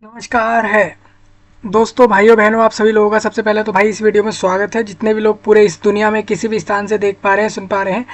नमस्कार है दोस्तों, भाइयों बहनों, आप सभी लोगों का सबसे पहले तो भाई इस वीडियो में स्वागत है। जितने भी लोग पूरे इस दुनिया में किसी भी स्थान से देख पा रहे हैं, सुन पा रहे हैं,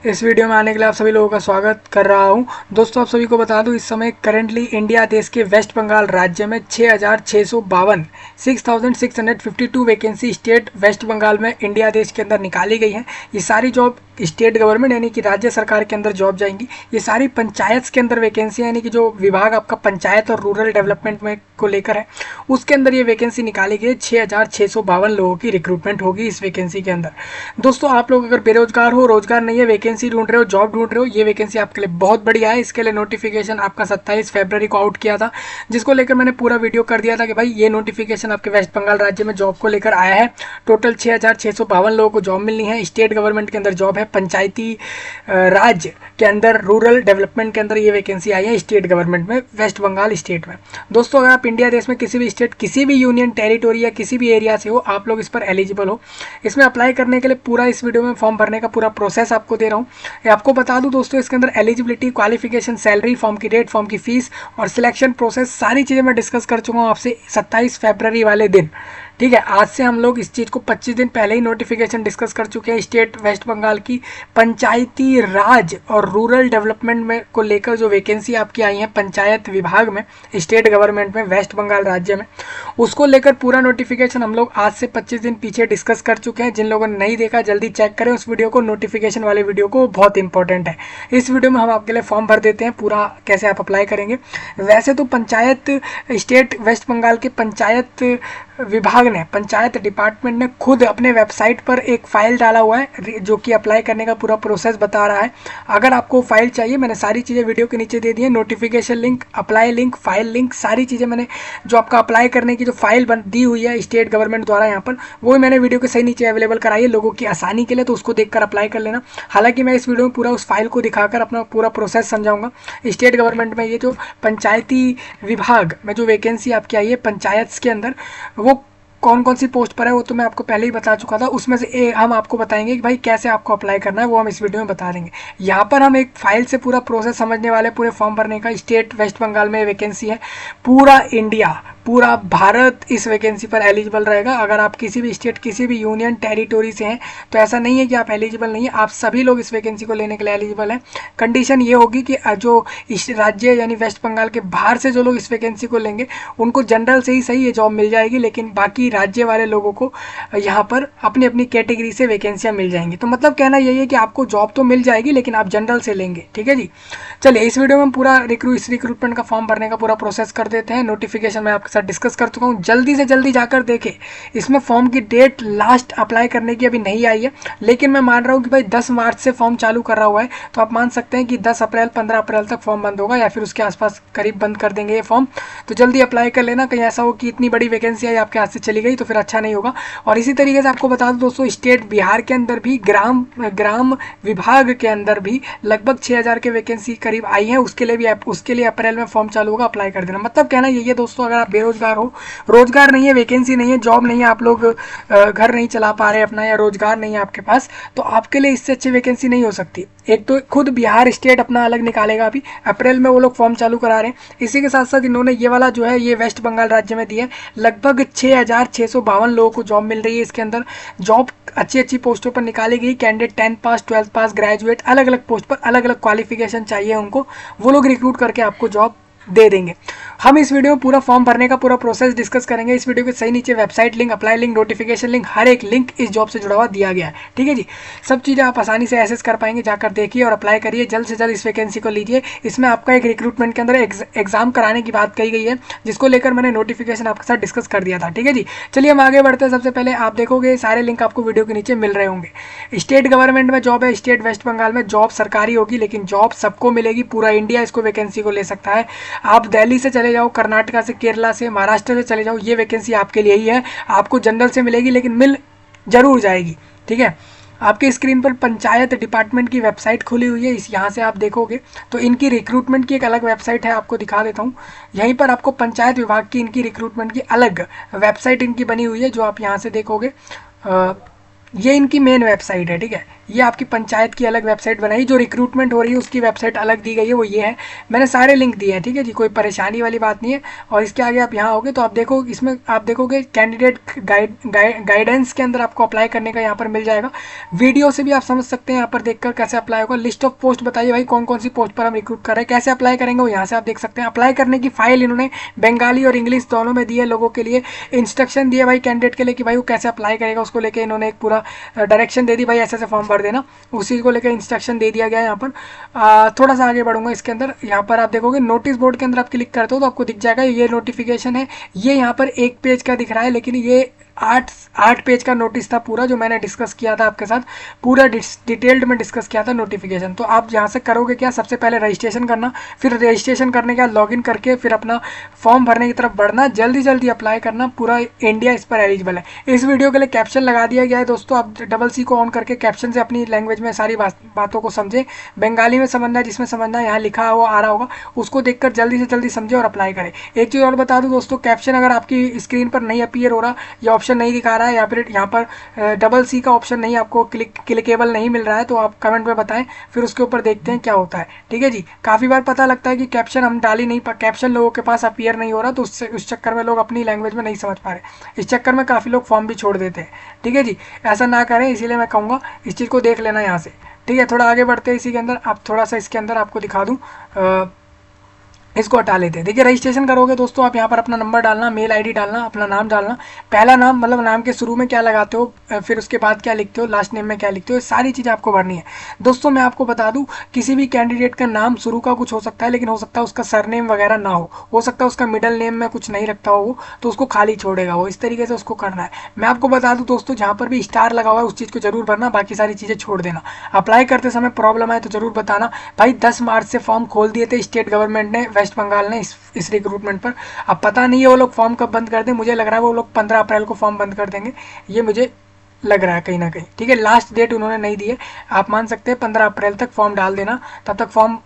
इस वीडियो में आने के लिए आप सभी लोगों का स्वागत कर रहा हूं। दोस्तों, आप सभी को बता दूं, इस समय करंटली इंडिया देश के वेस्ट बंगाल राज्य में 6,652 वैकेंसी स्टेट वेस्ट बंगाल में इंडिया देश के अंदर निकाली गई हैं। ये सारी जॉब स्टेट गवर्नमेंट यानी कि राज्य सरकार के अंदर जॉब जाएंगी। ये सारी पंचायत के अंदर वैकेंसी यानी कि जो विभाग आपका पंचायत और रूरल डेवलपमेंट में को लेकर है, उसके अंदर ये वैकेंसी निकाली गई है। 6,652 लोगों की रिक्रूटमेंट होगी इस वैकेंसी के अंदर। दोस्तों, आप लोग अगर बेरोजगार हो, रोजगार नहीं है, वैकेंसी ढूंढ रहे हो, जॉब ढूंढ रहे हो, ये वैकेंसी आपके लिए बहुत बढ़िया है। इसके लिए नोटिफिकेशन आपका 27 फरवरी को आउट किया था, जिसको लेकर मैंने पूरा वीडियो कर दिया था कि भाई ये नोटिफिकेशन आपके वेस्ट बंगाल राज्य में जॉब को लेकर आया है। टोटल 6,652 लोगों को जॉब मिलनी है। स्टेट गवर्नमेंट के अंदर जॉब है, पंचायती राज के अंदर, रूरल डेवलपमेंट के अंदर ये वैकेंसी आई है स्टेट गवर्नमेंट में, वेस्ट बंगाल स्टेट में। दोस्तों, अगर आप इंडिया देश में किसी भी स्टेट, किसी भी यूनियन टेरिटोरी या किसी भी एरिया से हो, आप लोग इस पर एलिजिबल हो। इसमें अप्लाई करने के लिए पूरा इस वीडियो में फॉर्म भरने का पूरा प्रोसेस आपको दे रहा हूँ। आपको बता दूं दोस्तों, इसके अंदर एलिजिबिलिटी, क्वालिफिकेशन, सैलरी, फॉर्म की डेट, फॉर्म की फीस और सिलेक्शन प्रोसेस, सारी चीज़ें मैं डिस्कस कर चुका हूँ आपसे 27 फरवरी वाले दिन। ठीक है, आज से हम लोग इस चीज़ को 25 दिन पहले ही नोटिफिकेशन डिस्कस कर चुके हैं। स्टेट वेस्ट बंगाल की पंचायती राज और रूरल डेवलपमेंट में को लेकर जो वैकेंसी आपकी आई है पंचायत विभाग में, स्टेट गवर्नमेंट में, वेस्ट बंगाल राज्य में, उसको लेकर पूरा नोटिफिकेशन हम लोग आज से 25 दिन पीछे डिस्कस कर चुके हैं। जिन लोगों ने नहीं देखा, जल्दी चेक करें उस वीडियो को, नोटिफिकेशन वाले वीडियो को, बहुत इंपॉर्टेंट है। इस वीडियो में हम आपके लिए फॉर्म भर देते हैं, पूरा कैसे आप अप्लाई करेंगे। वैसे तो पंचायत, स्टेट वेस्ट बंगाल के पंचायत विभाग ने, पंचायत डिपार्टमेंट ने खुद अपने वेबसाइट पर एक फाइल डाला हुआ है जो कि अप्लाई करने का पूरा प्रोसेस बता रहा है। अगर आपको फाइल चाहिए, मैंने सारी चीज़ें वीडियो के नीचे दे दी है, notification link, apply link, file link, सारी चीज़ें मैंने जो आपका अप्लाई करने की जो फाइल दी हुई है स्टेट गवर्नमेंट द्वारा यहाँ पर, वो मैंने वीडियो के सही नीचे अवेलेबल कराई है लोगों की आसानी के लिए, तो उसको देखकर अप्लाई कर लेना। हालांकि मैं इस वीडियो में पूरा उस फाइल को दिखाकर अपना पूरा प्रोसेस समझाऊंगा। स्टेट गवर्नमेंट में ये जो पंचायती विभाग में जो वैकेंसी आपकी आई है पंचायत के अंदर, वो कौन कौन सी पोस्ट पर है वो तो मैं आपको पहले ही बता चुका था। उसमें से हम आपको बताएंगे कि भाई कैसे आपको अप्लाई करना है, वो हम इस वीडियो में बता देंगे। यहाँ पर हम एक फाइल से पूरा प्रोसेस समझने वाले, पूरे फॉर्म भरने का। स्टेट वेस्ट बंगाल में वैकेंसी है, पूरा इंडिया, पूरा भारत इस वैकेंसी पर एलिजिबल रहेगा। अगर आप किसी भी स्टेट, किसी भी यूनियन टेरिटोरी से हैं तो ऐसा नहीं है कि आप एलिजिबल नहीं है, आप सभी लोग इस वैकेंसी को लेने के लिए एलिजिबल हैं। कंडीशन ये होगी कि जो इस राज्य यानी वेस्ट बंगाल के बाहर से जो लोग इस वैकेंसी को लेंगे उनको जनरल से ही सही ये जॉब मिल जाएगी, लेकिन बाकी राज्य वाले लोगों को यहाँ पर अपनी अपनी कैटेगरी से वैकेंसियाँ मिल जाएंगी। तो मतलब कहना यही है कि आपको जॉब तो मिल जाएगी लेकिन आप जनरल से लेंगे। ठीक है जी, चलिए इस वीडियो में पूरा इस रिक्रूटमेंट का फॉर्म भरने का पूरा प्रोसेस कर देते हैं। नोटिफिकेशन मैं आपके साथ डिस्कस कर चुका हूँ, जल्दी से जल्दी जाकर देखें। इसमें फॉर्म की डेट लास्ट अप्लाई करने की अभी नहीं आई है, लेकिन मैं मान रहा हूँ कि भाई 10 मार्च से फॉर्म चालू कर रहा हुआ है, तो आप मान सकते हैं कि 10 अप्रैल 15 अप्रैल तक फॉर्म बंद होगा या फिर उसके आसपास करीब बंद कर देंगे ये फॉर्म। तो जल्दी अप्लाई कर लेना, कहीं ऐसा हो कि इतनी बड़ी वैकेंसी आई आपके हाथ से चली गई तो फिर अच्छा नहीं होगा। और इसी तरीके से आपको बता दूं दोस्तों, स्टेट बिहार के अंदर भी ग्राम विभाग के अंदर भी लगभग 6,000 के वैकेंसी करीब आई है। उसके लिए अप्रैल में फॉर्म चालू होगा, अप्लाई कर देना। मतलब कहना यही है दोस्तों, अगर आप बेरोजगार हो, रोजगार नहीं है, वैकेंसी नहीं है, जॉब नहीं है, आप लोग घर नहीं चला पा रहे अपना, या रोजगार नहीं है आपके पास, तो आपके लिए इससे अच्छी वैकेंसी नहीं हो सकती। एक तो खुद बिहार स्टेट अपना अलग निकालेगा, अभी अप्रैल में वो लोग फॉर्म चालू करा रहे हैं। इसी के साथ साथ इन्होंने ये वाला जो है ये वेस्ट बंगाल राज्य में दिया है, लगभग 6,652 लोगों को जॉब मिल रही है। इसके अंदर जॉब अच्छी अच्छी पोस्टों पर निकाली गई। कैंडिडेट 10 पास, 12 पास, ग्रेजुएट, अलग अलग पोस्ट पर अलग अलग क्वालिफिकेशन चाहिए उनको, वो लोग रिक्रूट करके आपको जॉब दे देंगे। हम इस वीडियो में पूरा फॉर्म भरने का पूरा प्रोसेस डिस्कस करेंगे। इस वीडियो के सही नीचे website link, apply link, notification link, हर एक लिंक इस जॉब से जुड़ा हुआ दिया गया है। ठीक है जी, सब चीज़ें आप आसानी से एक्सेस कर पाएंगे, जाकर देखिए और अप्लाई करिए, जल्द से जल्द इस वैकेंसी को लीजिए। इसमें आपका एक रिक्रूटमेंट के अंदर एग्जाम कराने की बात कही गई है, जिसको लेकर मैंने नोटिफिकेशन आपके साथ डिस्कस कर दिया था। ठीक है जी, चलिए हम आगे बढ़ते हैं। सबसे पहले आप देखोगे सारे लिंक आपको वीडियो के नीचे मिल रहे होंगे। स्टेट गवर्नमेंट में जॉब है, स्टेट वेस्ट बंगाल में जॉब सरकारी होगी, लेकिन जॉब सबको मिलेगी, पूरा इंडिया इसको वैकेंसी को ले सकता है। आप दिल्ली से चले जाओ, कर्नाटका से, केरला से, महाराष्ट्र से चले जाओ, ये वैकेंसी आपके लिए ही है। आपको जनरल से मिलेगी लेकिन मिल जरूर जाएगी। ठीक है, आपके स्क्रीन पर पंचायत डिपार्टमेंट की वेबसाइट खुली हुई है, इस यहाँ से आप देखोगे तो इनकी रिक्रूटमेंट की एक अलग वेबसाइट है, आपको दिखा देता हूँ। यहीं पर आपको पंचायत विभाग की इनकी रिक्रूटमेंट की अलग वेबसाइट इनकी बनी हुई है, जो आप यहाँ से देखोगे। ये इनकी मेन वेबसाइट है। ठीक है, ये आपकी पंचायत की अलग वेबसाइट बनाई, जो रिक्रूटमेंट हो रही है उसकी वेबसाइट अलग दी गई है, वो ये है। मैंने सारे लिंक दिए हैं, ठीक है जी, कोई परेशानी वाली बात नहीं है। और इसके आगे आप यहाँ आओगे तो आप देखो, इसमें आप देखोगे कैंडिडेट गाइडेंस के अंदर आपको अप्लाई करने का यहाँ पर मिल जाएगा। वीडियो से भी आप समझ सकते हैं यहाँ पर देखकर कैसे अप्लाई होगा। लिस्ट ऑफ पोस्ट बताइए भाई कौन कौन सी पोस्ट पर हम रिक्रूट कर रहे हैं, कैसे अप्लाई करेंगे वो यहाँ से आप देख सकते हैं। अप्लाई करने की फाइल इन्होंने बंगाली और इंग्लिश दोनों में दी है लोगों के लिए। इंस्ट्रक्शन दिए भाई कैंडिडेट के लिए कि भाई वो कैसे अप्लाई करेगा, उसको लेके इन्होंने एक पूरा डायरेक्शन दे दी, भाई ऐसे फॉर्म भर देना, उसी को लेकर इंस्ट्रक्शन दे दिया गया है यहाँ पर। थोड़ा सा आगे बढ़ूंगा इसके अंदर, यहाँ पर आप देखोगे नोटिस बोर्ड के अंदर आप क्लिक करते हो तो आपको दिख जाएगा ये नोटिफिकेशन है। ये यहाँ पर एक पेज का दिख रहा है, लेकिन ये आठ पेज का नोटिस था पूरा, जो मैंने डिस्कस किया था आपके साथ, पूरा डिटेल्ड में डिस्कस किया था नोटिफिकेशन। तो आप यहाँ से करोगे क्या, सबसे पहले रजिस्ट्रेशन करना, फिर रजिस्ट्रेशन करने के बाद लॉगिन करके फिर अपना फॉर्म भरने की तरफ बढ़ना, जल्दी जल्दी अप्लाई करना, पूरा इंडिया इस पर एलिजिबल है। इस वीडियो के लिए कैप्शन लगा दिया गया है दोस्तों, आप CCC को ऑन करके कैप्शन से अपनी लैंग्वेज में सारी बातों को समझें। बंगाली में समझना है, जिसमें समझना है यहाँ लिखा हुआ आ रहा होगा, उसको देखकर जल्दी से जल्दी समझे और अप्लाई करें। एक चीज़ और बता दूँ दोस्तों, कैप्शन अगर आपकी स्क्रीन पर नहीं अपीयर हो रहा या ऑप्शन नहीं दिखा रहा है, या फिर यहाँ पर CCC का ऑप्शन नहीं, आपको क्लिकेबल नहीं मिल रहा है, तो आप कमेंट में बताएं, फिर उसके ऊपर देखते हैं क्या होता है। ठीक है जी, काफ़ी बार पता लगता है कि कैप्शन हम डाल ही नहीं कैप्शन लोगों के पास अपीयर नहीं हो रहा, तो उस चक्कर में लोग अपनी लैंग्वेज में नहीं समझ पा रहे, इस चक्कर में काफ़ी लोग फॉर्म भी छोड़ देते हैं। ठीक है जी, ऐसा ना करें, इसीलिए मैं कहूँगा इस चीज़ को देख लेना यहाँ से। ठीक है, थोड़ा आगे बढ़ते हैं इसी के अंदर, आप थोड़ा सा इसके अंदर आपको दिखा दूँ, इसको हटा लेते हैं। देखिए रजिस्ट्रेशन करोगे दोस्तों, आप यहाँ पर अपना नंबर डालना, मेल आईडी डालना, अपना नाम डालना, पहला नाम मतलब नाम के शुरू में क्या लगाते हो, फिर उसके बाद क्या लिखते हो, लास्ट नेम में क्या लिखते हो, ये सारी चीज़ें आपको भरनी है। दोस्तों मैं आपको बता दूं, किसी भी कैंडिडेट का नाम शुरू का कुछ हो सकता है, लेकिन हो सकता है उसका सरनेम वगैरह ना हो सकता है उसका मिडल नेम में कुछ नहीं रखता हो, तो उसको खाली छोड़ेगा वो, इस तरीके से उसको करना है। मैं आपको बता दूँ दोस्तों, जहाँ पर भी स्टार लगा हुआ है उस चीज़ को जरूर भरना, बाकी सारी चीज़ें छोड़ देना। अप्लाई करते समय प्रॉब्लम आए तो जरूर बताना। भाई 10 मार्च से फॉर्म खोल दिए थे स्टेट गवर्नमेंट ने, वेस्ट बंगाल ने, इस रिक्रूटमेंट पर। अब पता नहीं है वो लोग फॉर्म कब बंद कर दें, मुझे लग रहा है वो लोग 15 अप्रैल को फॉर्म बंद कर देंगे, ये मुझे लग रहा है कहीं ना कहीं। ठीक है, लास्ट डेट उन्होंने नहीं दी है, आप मान सकते हैं 15 अप्रैल तक फॉर्म डाल देना, तब तक फॉर्म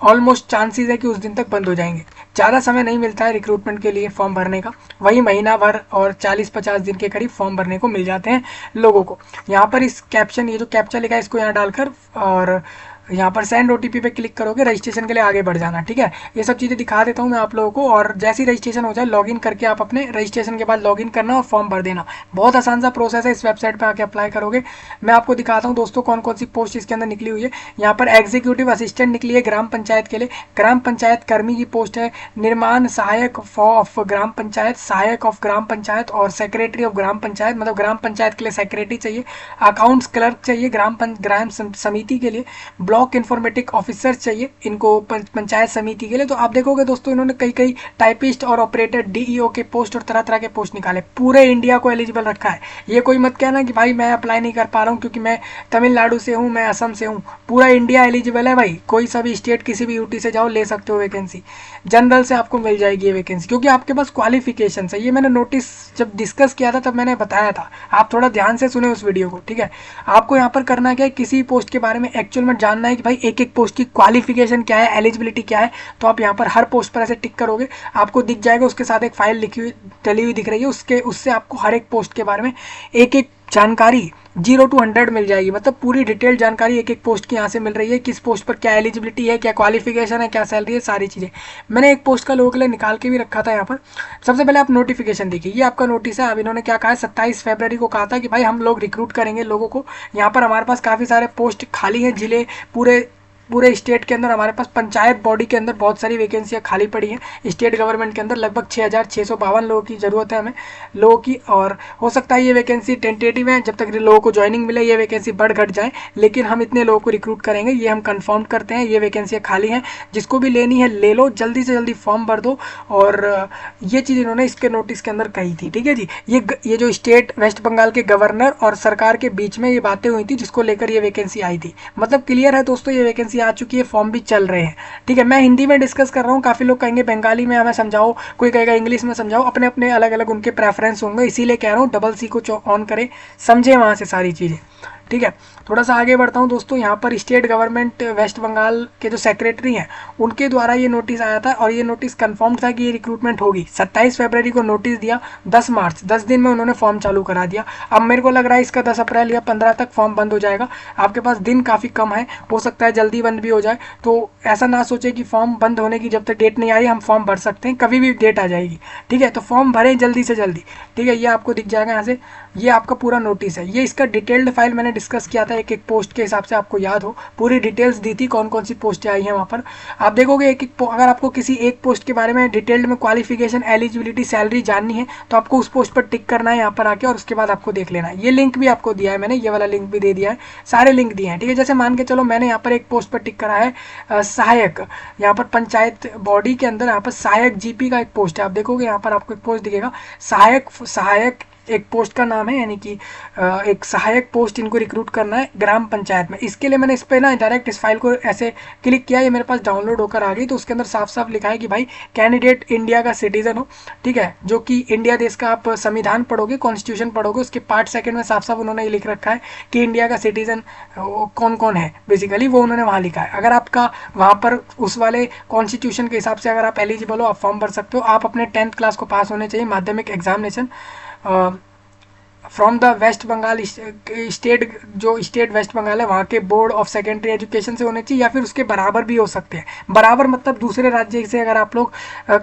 ऑलमोस्ट चांसेस है कि उस दिन तक बंद हो जाएंगे। ज़्यादा समय नहीं मिलता है रिक्रूटमेंट के लिए फॉर्म भरने का, वही महीना भर और 40-50 दिन के करीब फॉर्म भरने को मिल जाते हैं लोगों को। यहाँ पर इस कैप्शन, ये जो कैप्चा लिखा है इसको यहाँ डालकर और यहाँ पर सेंड OTP पे क्लिक करोगे, रजिस्ट्रेशन के लिए आगे बढ़ जाना। ठीक है, ये सब चीज़ें दिखा देता हूँ मैं आप लोगों को, और जैसे ही रजिस्ट्रेशन हो जाए लॉगिन करके आप अपने रजिस्ट्रेशन के बाद लॉगिन करना और फॉर्म भर देना। बहुत आसान सा प्रोसेस है, इस वेबसाइट पे आके अप्लाई करोगे। मैं आपको दिखाता हूँ दोस्तों कौन कौन सी पोस्ट इसके अंदर निकली हुई है। यहाँ पर एग्जीक्यूटिव असिस्टेंट निकली है ग्राम पंचायत के लिए, ग्राम पंचायत कर्मी की पोस्ट है, निर्माण सहायक ऑफ ग्राम पंचायत, सहायक ऑफ ग्राम पंचायत और सेक्रेटरी ऑफ ग्राम पंचायत, मतलब ग्राम पंचायत के लिए सेक्रेटरी चाहिए, अकाउंट्स क्लर्क चाहिए ग्राम समिति के लिए, ब्लॉक इन्फॉर्मेटिक ऑफिसर चाहिए इनको पंचायत समिति के लिए। तो आप देखोगे दोस्तों इन्होंने कई टाइपिस्ट और ऑपरेटर DEO के पोस्ट और तरह तरह के पोस्ट निकाले, पूरे इंडिया को एलिजिबल रखा है। ये कोई मत कहना कि भाई मैं अप्लाई नहीं कर पा रहा हूँ क्योंकि मैं तमिलनाडु से हूँ, मैं असम से हूँ, पूरा इंडिया एलिजिबल है भाई। कोई सा भी स्टेट किसी भी UT से जाओ ले सकते हो वैकेंसी, जनरल से आपको मिल जाएगी ये वैकेंसी, क्योंकि आपके पास क्वालिफिकेशन है। ये मैंने नोटिस जब डिस्कस किया था तब मैंने बताया था, आप थोड़ा ध्यान से सुने उस वीडियो को। ठीक है, आपको यहाँ पर करना क्या है, किसी पोस्ट के बारे में एक्चुअल में जानना है कि भाई एक पोस्ट की क्वालिफिकेशन क्या है, एलिजिबिलिटी क्या है, तो आप यहाँ पर हर पोस्ट पर ऐसे टिक करोगे, आपको दिख जाएगा, उसके साथ एक फाइल लिखी हुई डली हुई दिख रही है, उससे आपको हर एक पोस्ट के बारे में एक जानकारी 0 to 100 मिल जाएगी, मतलब पूरी डिटेल जानकारी एक पोस्ट की यहाँ से मिल रही है, किस पोस्ट पर क्या एलिजिबिलिटी है, क्या क्वालिफिकेशन है, क्या सैलरी है, सारी चीज़ें। मैंने एक पोस्ट का लोगों के लिए निकाल के भी रखा था यहाँ पर। सबसे पहले आप नोटिफिकेशन देखिए, ये आपका नोटिस है। अब इन्होंने क्या कहा है, 27 फरवरी को कहा था कि भाई हम लोग रिक्रूट करेंगे लोगों को। यहाँ पर हमारे पास काफ़ी सारे पोस्ट खाली हैं, जिले पूरे स्टेट के अंदर हमारे पास पंचायत बॉडी के अंदर बहुत सारी वैकेंसियाँ खाली पड़ी हैं। स्टेट गवर्नमेंट के अंदर लगभग 6652 लोगों की ज़रूरत है हमें लोगों की, और हो सकता है ये वैकेंसी टेंटेटिव है, जब तक लोगों को ज्वाइनिंग मिले ये वैकेंसी बढ़ घट जाए, लेकिन हम इतने लोगों को रिक्रूट करेंगे, ये हम कंफर्म करते हैं। ये वैकेंसियाँ खाली हैं, जिसको भी लेनी है ले लो, जल्दी से जल्दी फॉर्म भर दो। और ये चीज़ इन्होंने इसके नोटिस के अंदर कही थी। ठीक है जी, ये जो स्टेट वेस्ट बंगाल के गवर्नर और सरकार के बीच में ये बातें हुई थी, जिसको लेकर ये वैकेंसी आई थी। मतलब क्लियर है दोस्तों, ये वैकेंसी आ चुकी है, फॉर्म भी चल रहे हैं। ठीक है, मैं हिंदी में डिस्कस कर रहा हूँ, काफ़ी लोग कहेंगे बंगाली में हमें समझाओ, कोई कहेगा इंग्लिश में समझाओ, अपने अपने अलग अलग उनके प्रेफरेंस होंगे, इसीलिए कह रहा हूँ CCC को ऑन करें, समझे वहाँ से सारी चीज़ें। ठीक है, थोड़ा सा आगे बढ़ता हूँ दोस्तों। यहाँ पर स्टेट गवर्नमेंट वेस्ट बंगाल के जो सेक्रेटरी हैं उनके द्वारा ये नोटिस आया था और ये नोटिस कंफर्म था कि ये रिक्रूटमेंट होगी। 27 फरवरी को नोटिस दिया, 10 मार्च 10 दिन में उन्होंने फॉर्म चालू करा दिया। अब मेरे को लग रहा है इसका 10 अप्रैल या 15 तक फॉर्म बंद हो जाएगा। आपके पास दिन काफ़ी कम है, हो सकता है जल्दी बंद भी हो जाए, तो ऐसा ना सोचे कि फॉर्म बंद होने की जब तक डेट नहीं आ रही हम फॉर्म भर सकते हैं, कभी भी डेट आ जाएगी। ठीक है, तो फॉर्म भरें जल्दी से जल्दी। ठीक है, ये आपको दिख जाएगा यहाँ से, ये आपका पूरा नोटिस है। ये इसका डिटेल्ड फाइल मैंने डिस्कस किया था एक एक पोस्ट के हिसाब से, आपको याद हो पूरी डिटेल्स दी थी कौन कौन सी पोस्टें आई हैं वहाँ पर। आप देखोगे एक एक अगर आपको किसी एक पोस्ट के बारे में डिटेल्ड में क्वालिफिकेशन, एलिजिबिलिटी, सैलरी जाननी है तो आपको उस पोस्ट पर टिक करना है यहाँ पर आके और उसके बाद आपको देख लेना है। ये लिंक भी आपको दिया है मैंने, ये वाला लिंक भी दे दिया है, सारे लिंक दिए हैं। ठीक है, जैसे मान के चलो मैंने यहाँ पर एक पोस्ट पर टिक करा है सहायक, यहाँ पर पंचायत बॉडी के अंदर यहाँ पर सहायक जीपी का एक पोस्ट है। आप देखोगे यहाँ पर आपको एक पोस्ट दिखेगा सहायक एक पोस्ट का नाम है, यानी कि एक सहायक पोस्ट इनको रिक्रूट करना है ग्राम पंचायत में। इसके लिए मैंने इस पर ना डायरेक्ट इस फाइल को ऐसे क्लिक किया, ये मेरे पास डाउनलोड होकर आ गई। तो उसके अंदर साफ साफ लिखा है कि भाई कैंडिडेट इंडिया का सिटीजन हो, ठीक है, जो कि इंडिया देश का आप संविधान पढ़ोगे, कॉन्स्टिट्यूशन पढ़ोगे, उसके पार्ट सेकंड में साफ साफ उन्होंने ये लिख रखा है कि इंडिया का सिटीजन कौन कौन है, बेसिकली वो उन्होंने वहाँ लिखा है। अगर आपका वहाँ पर उस वाले कॉन्स्टिट्यूशन के हिसाब से अगर आप एलिजिबल हो, आप फॉर्म भर सकते हो। आप अपने 10th क्लास को पास होने चाहिए, Madhyamik examination from the West Bengal state, जो स्टेट वेस्ट बंगाल है वहाँ के बोर्ड ऑफ सेकेंडरी एजुकेशन से होने चाहिए, या फिर उसके बराबर भी हो सकते हैं। बराबर मतलब दूसरे राज्य से अगर आप लोग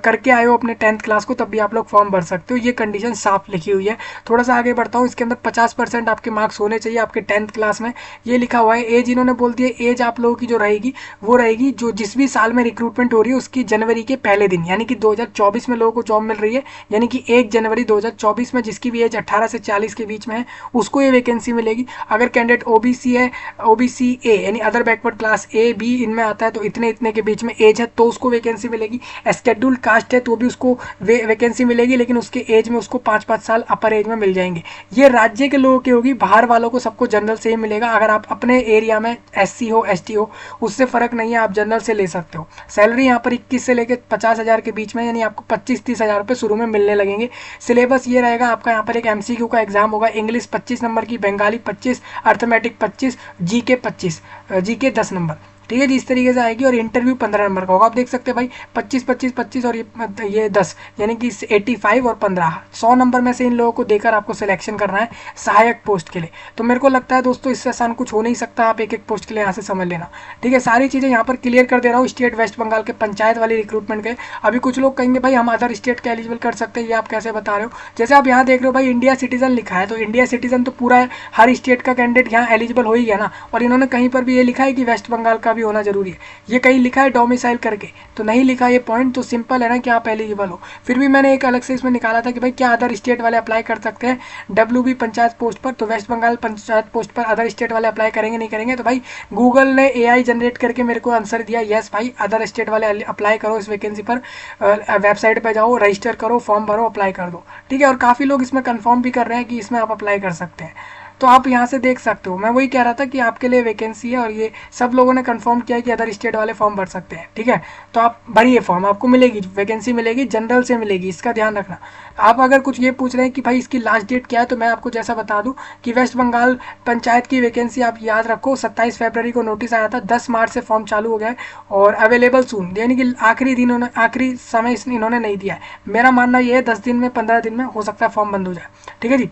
करके आए हो अपने 10th क्लास को, तब भी आप लोग फॉर्म भर सकते हो। ये कंडीशन साफ लिखी हुई है। थोड़ा सा आगे बढ़ता हूँ, इसके अंदर 50% आपके मार्क्स होने चाहिए आपके 10th क्लास में, ये लिखा हुआ है। एज इन्होंने बोल दिया, एज आप लोगों की जो रहेगी वो रहेगी जो जिस भी साल में रिक्रूटमेंट हो रही है उसकी जनवरी के पहले दिन, यानी कि 2024 में लोगों को जॉब मिल रही है, यानी कि 1 जनवरी 2024 में जिसकी भी एज 18 से 40 के बीच में है उसको ये वैकेंसी मिलेगी। अगर कैंडिडेट ओबीसी है, ओबीसी ए यानी other backward class A B इनमें आता है, तो इतने इतने के बीच में एज है तो उसको वैकेंसी मिलेगी। शेड्यूल्ड कास्ट है तो भी उसको वैकेंसी मिलेगी, लेकिन उसके एज में उसको 5-5 साल अपर एज में मिल जाएंगे। ये राज्य के लोगों की होगी, बाहर वालों को सबको जनरल से ही मिलेगा। अगर आप अपने एरिया में SC हो ST हो उससे फर्क नहीं है, आप जनरल से ले सकते हो। सैलरी यहाँ पर 21 से लेकर 50,000 के बीच में, यानी आपको 25-30 हज़ार रुपये शुरू में मिलने लगेंगे। सिलेबस ये रहेगा आपका, यहाँ पर एक MCQ का एग्जाम होगा, इंग्लिश 25 नंबर की, Bengali 25, arithmetic 25, GK 25, GK 10 number. ठीक है जी, इस तरीके से आएगी। और इंटरव्यू 15 नंबर का होगा। आप देख सकते हैं भाई 25 और ये 10, यानी कि 85 और 15, 100 नंबर में से इन लोगों को देकर आपको सिलेक्शन करना है सहायक पोस्ट के लिए। तो मेरे को लगता है दोस्तों इससे आसान कुछ हो नहीं सकता, आप एक एक पोस्ट के लिए यहाँ से समझ लेना। ठीक है, सारी चीज़ें यहाँ पर क्लियर कर दे रहा हूँ स्टेट वेस्ट बंगाल के पंचायत वाली रिक्रूटमेंट के। अभी कुछ लोग कहेंगे भाई हम अदर स्टेट के एलिजिबल कर सकते हैं, ये आप कैसे बता रहे हो। जैसे आप यहाँ देख रहे हो भाई इंडिया सिटीजन लिखा है, तो इंडिया सिटीजन तो पूरा है, हर स्टेट का कैंडिडेट यहाँ एलिजिबल हो ही गया ना। और इन्होंने कहीं पर भी ये लिखा है कि वेस्ट बंगाल का भी होना जरूरी है, ये कहीं लिखा है डोमिसाइल करके तो नहीं लिखा ये पॉइंट, तो सिंपल है ना कि आप एलिजिबल हो। फिर भी मैंने एक अलग से इसमें निकाला था कि भाई क्या अदर स्टेट वाले अप्लाई कर सकते हैं WB पंचायत पोस्ट पर, तो वेस्ट बंगाल पंचायत पोस्ट पर अदर स्टेट वाले अप्लाई करेंगे नहीं करेंगे। तो भाई गूगल ने AI जनरेट करके मेरे को आंसर दिया, यस भाई अदर स्टेट वाले अप्लाई करो इस वैकेंसी पर, वेबसाइट पर जाओ, रजिस्टर करो, फॉर्म भरो, अप्लाई कर दो। ठीक है, और काफ़ी लोग इसमें कन्फर्म भी कर रहे हैं कि इसमें आप अप्लाई कर सकते हैं, तो आप यहाँ से देख सकते हो। मैं वही कह रहा था कि आपके लिए वैकेंसी है और ये सब लोगों ने कंफर्म किया कि अदर स्टेट वाले फॉर्म भर सकते हैं। ठीक है, तो आप भरिए फॉर्म, आपको मिलेगी वैकेंसी, मिलेगी जनरल से मिलेगी, इसका ध्यान रखना। आप अगर कुछ ये पूछ रहे हैं कि भाई इसकी लास्ट डेट क्या है, तो मैं आपको जैसा बता दूं कि वेस्ट बंगाल पंचायत की वैकेंसी आप याद रखो 27 फरवरी को नोटिस आया था, 10 मार्च से फॉर्म चालू हो गया है और अवेलेबल सून, यानी कि आखिरी समय इन्होंने नहीं दिया है। मेरा मानना ये है 10 दिन में 15 दिन में हो सकता है फॉर्म बंद हो जाए। ठीक है जी,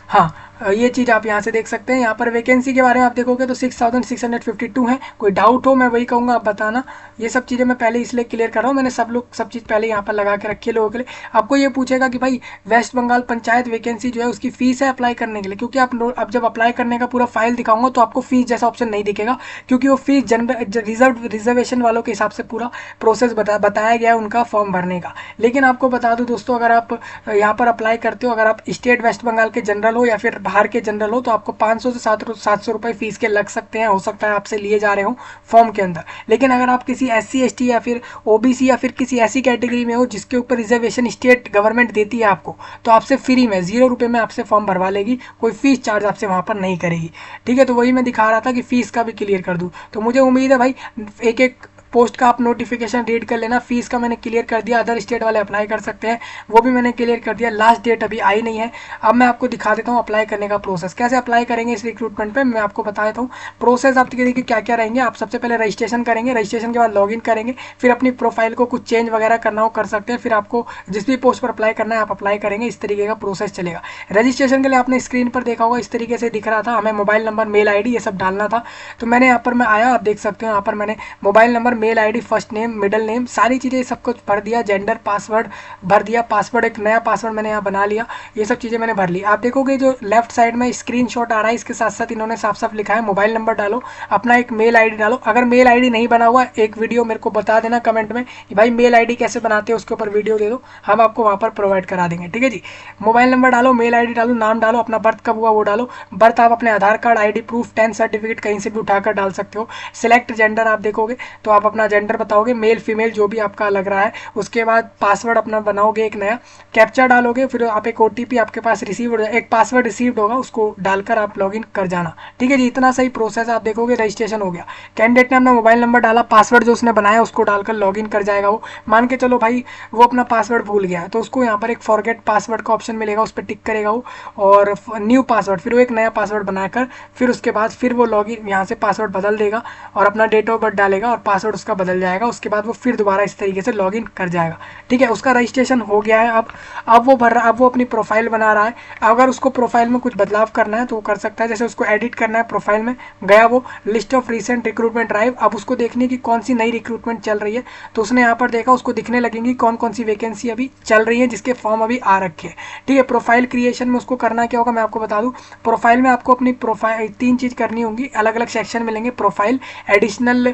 हाँ ये चीज़ आप यहाँ से देख सकते हैं। यहाँ पर वैकेंसी के बारे में आप देखोगे तो 6652 है। कोई डाउट हो मैं वही कहूँगा आप बताना। ये सब चीज़ें मैं पहले इसलिए क्लियर कर रहा हूँ, मैंने सब चीज़ पहले यहाँ पर लगा के रखी है लोगों के लिए। आपको ये पूछेगा कि भाई वेस्ट बंगाल पंचायत वैकेंसी जो है उसकी फ़ीस है अप्लाई करने के लिए, क्योंकि अब जब अप्लाई करने का पूरा फाइल दिखाऊंगा तो आपको फीस जैसा ऑप्शन नहीं दिखेगा, क्योंकि वो फीस रिजर्वेशन वालों के हिसाब से पूरा प्रोसेस बताया गया है उनका फॉर्म भरने का। लेकिन आपको बता दूँ दोस्तों, अगर आप यहाँ पर अप्लाई करते हो, अगर आप स्टेट वेस्ट बंगाल के जनरल हो या फिर बाहर के जनरल हो, तो आपको 500 से 700 रुपये फीस के लग सकते हैं, हो सकता है आपसे लिए जा रहे हो फॉर्म के अंदर। लेकिन अगर आप किसी SC ST या फिर OBC या फिर किसी ऐसी कैटेगरी में हो जिसके ऊपर रिजर्वेशन स्टेट गवर्नमेंट देती है आपको, तो आपसे फ्री में 0 रुपये में आपसे फॉर्म भरवा लेगी, कोई फीस चार्ज आपसे वहाँ पर नहीं करेगी। ठीक है, तो वही मैं दिखा रहा था कि फीस का भी क्लियर कर दूँ। तो मुझे उम्मीद है भाई एक एक पोस्ट का आप नोटिफिकेशन रीड कर लेना। फीस का मैंने क्लियर कर दिया, अदर स्टेट वाले अप्लाई कर सकते हैं वो भी मैंने क्लियर कर दिया। लास्ट डेट अभी आई नहीं है। अब मैं आपको दिखा देता हूँ अप्लाई करने का प्रोसेस, कैसे अप्लाई करेंगे इस रिक्रूटमेंट पे मैं आपको बता देता हूँ। प्रोसेस आपके देखिए क्या क्या रहेंगे। आप सबसे पहले रजिस्ट्रेशन करेंगे, रजिस्ट्रेशन के बाद लॉगिन करेंगे, फिर अपनी प्रोफाइल को कुछ चेंज वगैरह करना हो कर सकते हैं, फिर आपको जिस भी पोस्ट पर अप्लाई करना है आप अप्लाई करेंगे। इस तरीके का प्रोसेस चलेगा। रजिस्ट्रेशन के लिए आपने स्क्रीन पर देखा होगा इस तरीके से दिख रहा था, हमें मोबाइल नंबर, मेल आईडी ये सब डालना था। तो मैंने यहाँ पर मैं आया, आप देख सकते हो यहाँ पर मैंने mobile number, mail ID, first name, middle name, सारी चीज़ें सब कुछ भर दिया। जेंडर, पासवर्ड भर दिया। पासवर्ड एक नया पासवर्ड मैंने यहाँ बना लिया। ये सब चीज़ें मैंने भर ली। आप देखोगे जो लेफ्ट साइड में स्क्रीनशॉट आ रहा है इसके साथ साथ इन्होंने साफ साफ लिखा है मोबाइल नंबर डालो, अपना एक मेल आईडी डालो। अगर मेल आईडी नहीं बना हुआ एक वीडियो मेरे को बता देना कमेंट में कि भाई मेल आईडी कैसे बनाते हो, उसके ऊपर वीडियो दे दो, हम आपको वहाँ पर प्रोवाइड करा देंगे। ठीक है जी। मोबाइल नंबर डालो, मेल आईडी डालो, नाम डालो, अपना बर्थ कब हुआ वो डालो। बर्थ आप अपने Aadhaar card, ID proof, 10th certificate कहीं से भी उठाकर डाल सकते हो। सिलेक्ट जेंडर आप देखोगे तो आप अपना जेंडर बताओगे, मेल फीमेल जो भी आपका लग रहा है। उसके बाद पासवर्ड अपना बनाओगे एक नया, कैप्चा डालोगे, फिर आप एक ओटीपी आपके पास रिसीव हो, एक पासवर्ड रिसीव्ड होगा उसको डालकर आप लॉगिन कर जाना। ठीक है जी। इतना सही प्रोसेस आप देखोगे, रजिस्ट्रेशन हो गया। कैंडिडेट ने अपना मोबाइल नंबर डाला, पासवर्ड जो उसने बनाया उसको डालकर लॉगिन कर जाएगा वो। मान के चलो भाई वो अपना पासवर्ड भूल गया तो उसको यहाँ पर एक फॉरगेट पासवर्ड का ऑप्शन मिलेगा, उस पर टिक करेगा वो और न्यू पासवर्ड, फिर वो एक नया पासवर्ड बनाकर फिर उसके बाद फिर वो लॉगिन यहाँ से पासवर्ड बदल देगा और अपना डेट ऑफ बर्थ डालेगा और पासवर्ड उसका बदल जाएगा। उसके बाद वो फिर दोबारा इस तरीके से लॉगिन कर जाएगा। ठीक है। उसका रजिस्ट्रेशन हो गया है। अब वो भर रहा, अब वो अपनी प्रोफाइल बना रहा है। अगर उसको प्रोफाइल में कुछ बदलाव करना है तो वो कर सकता है। जैसे उसको एडिट करना है, प्रोफाइल में गया वो list of recent recruitment drive, अब उसको देखने की कौन सी नई रिक्रूटमेंट चल रही है तो उसने यहाँ पर देखा, उसको दिखने लगेंगी कौन कौन सी वैकेंसी अभी चल रही है जिसके फॉर्म अभी आ रखे हैं। ठीक है। प्रोफाइल क्रिएशन में उसको करना क्या होगा मैं आपको बता दूं। प्रोफाइल में आपको अपनी प्रोफाइल 3 चीज़ करनी होंगी, अलग अलग सेक्शन मिलेंगे। प्रोफाइल, एडिशनल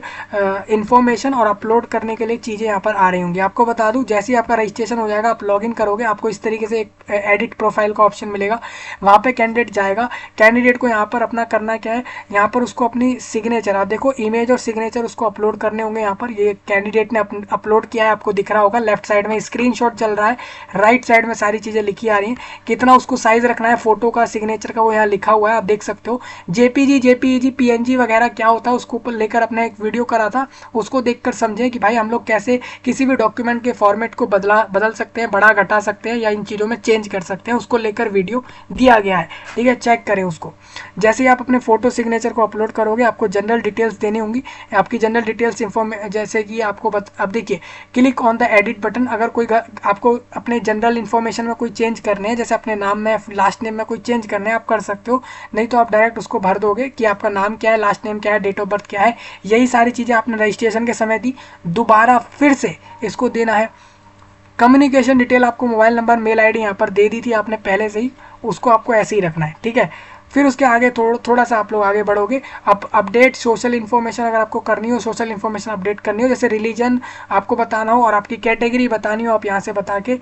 इन्फॉर्मेशन और अपलोड करने के लिए चीज़ें यहाँ पर आ रही होंगी। आपको बता दूं जैसे ही आपका रजिस्ट्रेशन हो जाएगा आप लॉगिन करोगे आपको इस तरीके से एक एडिट प्रोफाइल का ऑप्शन मिलेगा। वहाँ पे कैंडिडेट जाएगा, कैंडिडेट को यहाँ पर अपना करना क्या है, यहाँ पर उसको अपनी सिग्नेचर, आप देखो इमेज और सिग्नेचर उसको अपलोड करने होंगे। यहाँ पर ये कैंडिडेट ने अपलोड किया है, आपको दिख रहा होगा। लेफ्ट साइड में स्क्रीनशॉट चल रहा है, राइट साइड में सारी चीज़ें लिखी आ रही हैं। कितना उसको साइज रखना है फोटो का, सिग्नेचर का, वो यहाँ लिखा हुआ है, आप देख सकते हो। जेपीजी, जेपीईजी, पीएनजी वगैरह क्या होता है उसको ऊपर लेकर अपना एक वीडियो करा था, उसको देखकर समझें कि भाई हम लोग कैसे किसी भी डॉक्यूमेंट के फॉर्मेट को बदल सकते हैं, बड़ा घटा सकते हैं या इन चीज़ों में चेंज कर सकते हैं, उसको लेकर वीडियो दिया गया है। ठीक है। चेक करें उसको। जैसे ही आप अपने फोटो सिग्नेचर को अपलोड करोगे आपको जनरल डिटेल्स देनी होंगी। आपकी जनरल डिटेल्स जैसे कि आपको अब देखिए, click on the edit button. अगर कोई आपको अपने जनरल इन्फॉर्मेशन में कोई चेंज करने हैं, जैसे अपने नाम में, लास्ट नेम में कोई चेंज करने हैं आप कर सकते हो, नहीं तो आप डायरेक्ट उसको भर दोगे कि आपका नाम क्या है, लास्ट नेम क्या है, डेट ऑफ बर्थ क्या है। यही सारी चीज़ें आपने रजिस्ट्रेशन के समय दी, दोबारा फिर से इसको देना है। कम्युनिकेशन डिटेल आपको मोबाइल नंबर, मेल आईडी यहाँ पर दे दी थी आपने पहले से ही, उसको आपको ऐसे ही रखना है। ठीक है। फिर उसके आगे थोड़ा सा आप लोग आगे बढ़ोगे। अब अपडेट सोशल इन्फॉर्मेशन अगर आपको करनी हो, सोशल इन्फॉर्मेशन अपडेट करनी हो, जैसे रिलीजन आपको बताना हो और आपकी कैटेगरी बतानी हो, आप यहाँ से बता के